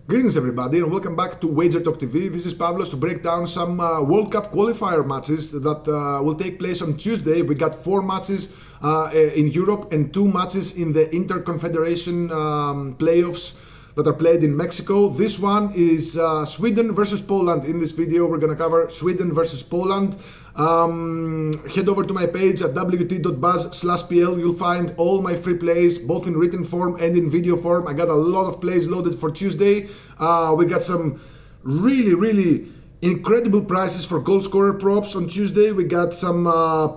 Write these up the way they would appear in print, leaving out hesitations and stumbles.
Greetings everybody and welcome back to Wager Talk TV. This is Pavlos to break down some World Cup qualifier matches that will take place on Tuesday. We got 4 matches in Europe and 2 matches in the Interconfederation playoffs that are played in Mexico. This one is Sweden versus Poland. In this video we're gonna cover Sweden versus Poland. Head over to my page at wt.buzz/pl. You'll find all my free plays, both in written form and in video form. I got a lot of plays loaded for Tuesday. We got some really incredible prices for goal scorer props on Tuesday. We got some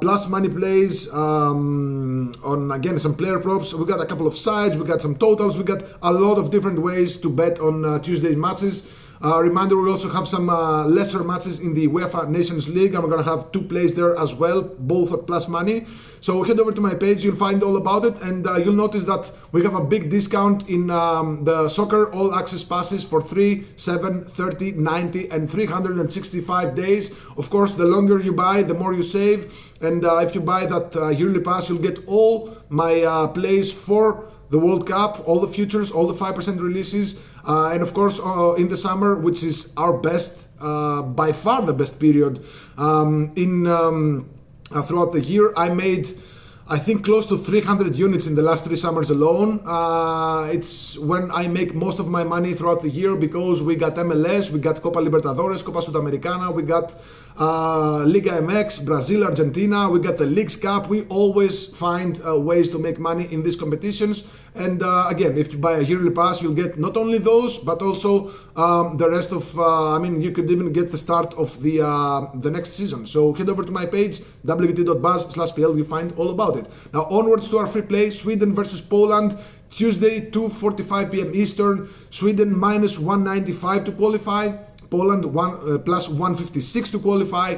plus money plays on, again, some player props. We got a couple of sides, we got some totals, we got a lot of different ways to bet on Tuesday's matches. Reminder, we also have some lesser matches in the UEFA Nations League, and we're going to have 2 plays there as well, both at plus money. So head over to my page, you'll find all about it, and you'll notice that we have a big discount in the soccer all access passes for 3, 7, 30, 90 and 365 days. Of course, the longer you buy, the more you save, and if you buy that yearly pass, you'll get all my plays for the World Cup, all the futures, all the 5% releases, and of course in the summer, which is our best, by far the best period throughout the year. I made, I think, close to 300 units in the last 3 summers alone. It's when I make most of my money throughout the year, because we got MLS, we got Copa Libertadores, Copa Sudamericana, we got Liga MX, Brazil, Argentina, we got the Leagues Cup. We always find ways to make money in these competitions. And again, if you buy a yearly pass, you'll get not only those, but also the rest of, I mean, you could even get the start of the next season. So head over to my page, wt.buzz/pl, you find all about it. Now onwards to our free play, Sweden versus Poland, Tuesday, 2:45 p.m. Eastern. Sweden minus 195 to qualify. Poland plus 156 to qualify.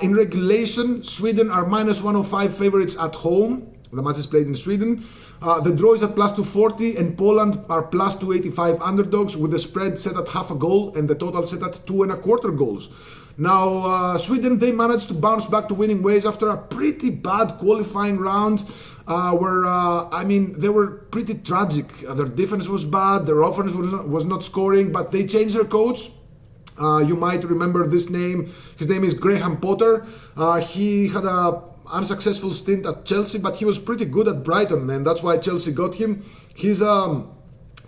In regulation, Sweden are minus 105 favorites at home. The match is played in Sweden. The draw is at plus 240, and Poland are plus 285 underdogs, with the spread set at half a goal and the total set at 2.25 goals. Now, Sweden, they managed to bounce back to winning ways after a pretty bad qualifying round, where, I mean, they were pretty tragic. Their defense was bad, their offense was not scoring, but they changed their coach. You might remember this name. His name is Graham Potter. He had a unsuccessful stint at Chelsea, but he was pretty good at Brighton, and that's why Chelsea got him. He's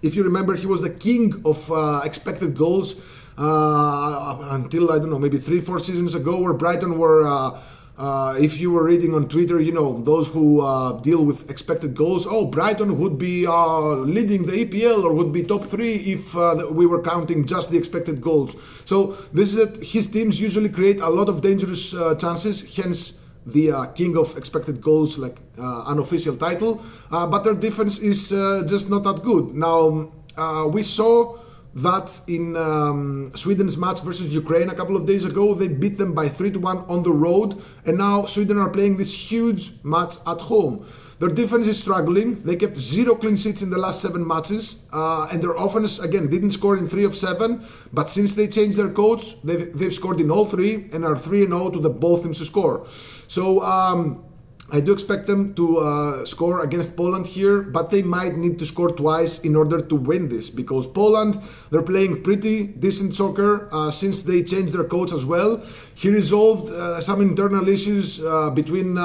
if you remember, he was the king of expected goals until, I don't know, maybe 3-4 seasons ago, where Brighton were, if you were reading on Twitter, you know, those who deal with expected goals, oh, Brighton would be leading the EPL, or would be top 3 if we were counting just the expected goals. So this is it. His teams usually create a lot of dangerous chances, hence the king of expected goals, like unofficial title, but their defense is just not that good. Now, we saw that in Sweden's match versus Ukraine a couple of days ago. They beat them by 3-1 on the road, and now Sweden are playing this huge match at home. Their defense is struggling. They kept 0 clean sheets in the last 7 matches, and their offense, again, didn't score in 3 of 7, but since they changed their coach, they've scored in all 3 and are 3-0 to the both teams to score. So I do expect them to score against Poland here, but they might need to score twice in order to win this, because Poland, they're playing pretty decent soccer since they changed their coach as well. He resolved some internal issues between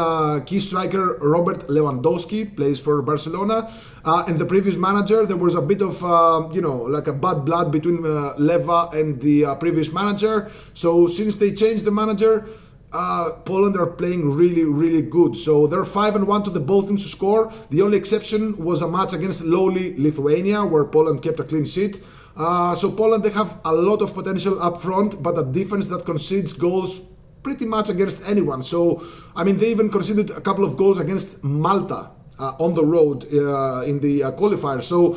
key striker Robert Lewandowski, plays for Barcelona, and the previous manager. There was a bit of, you know, like a bad blood between Leva and the previous manager. So since they changed the manager, Poland are playing really good. So they're 5-1 to the both teams to score. The only exception was a match against lowly Lithuania, where Poland kept a clean sheet. So Poland, they have a lot of potential up front, but a defense that concedes goals pretty much against anyone. So, I mean, they even conceded a couple of goals against Malta on the road in the qualifier. So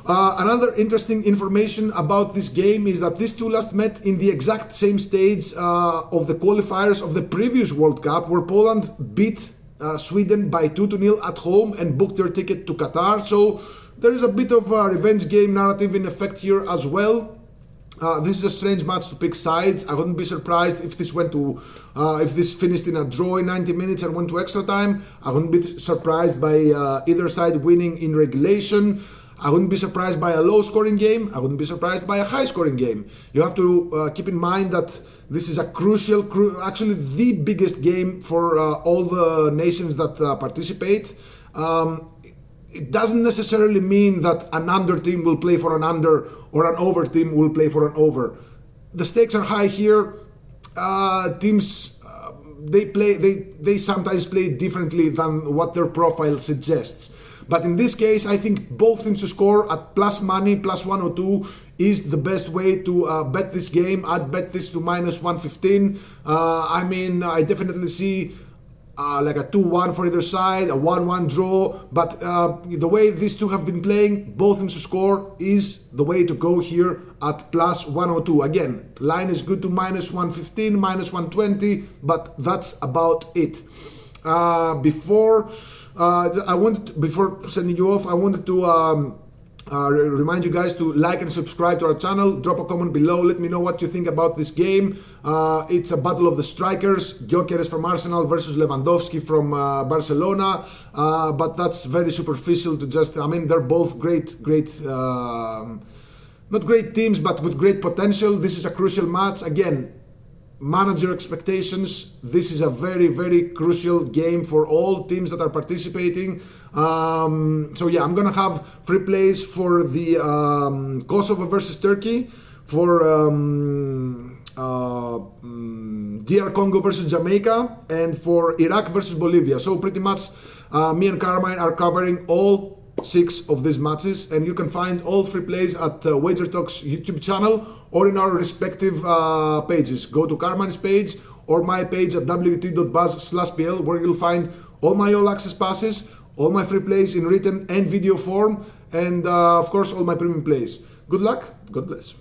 another interesting information about this game is that these two last met in the exact same stage of the qualifiers of the previous World Cup, where Poland beat Sweden by 2-0 at home and booked their ticket to Qatar. So there is a bit of a revenge game narrative in effect here as well. This is a strange match to pick sides. I wouldn't be surprised if this if this finished in a draw in 90 minutes and went to extra time. I wouldn't be surprised by either side winning in regulation. I wouldn't be surprised by a low scoring game. I wouldn't be surprised by a high scoring game. You have to keep in mind that this is a crucial, actually the biggest game for all the nations that participate. It doesn't necessarily mean that an under team will play for an under or an over team will play for an over. The stakes are high here. Teams they sometimes play differently than what their profile suggests. But in this case, I think both teams to score at plus money, plus 102 is the best way to bet this game. I'd bet this to minus 115. I mean, I definitely see like a 2-1 for either side, a 1-1 draw, but the way these two have been playing, both teams to score is the way to go here at plus 102. Again, line is good to minus 115, minus 120, but that's about it. Before sending you off, I wanted to remind you guys to like and subscribe to our channel. Drop a comment below. Let me know what you think about this game. It's a battle of the strikers. Gyökeres from Arsenal versus Lewandowski from Barcelona. But that's very superficial to just, I mean, they're both great, not great teams, but with great potential. This is a crucial match. Again, manage your expectations. This is a very, very crucial game for all teams that are participating. So yeah, I'm gonna have free plays for the Kosovo versus Turkey, for DR Congo versus Jamaica, and for Iraq versus Bolivia. So pretty much me and Carmine are covering all 6 of these matches, and you can find all free plays at Wager Talks YouTube channel or in our respective pages. Go to Carmine's page or my page at wt.buzz/pl, where you'll find all my all access passes, all my free plays in written and video form, and of course all my premium plays. Good luck, God bless.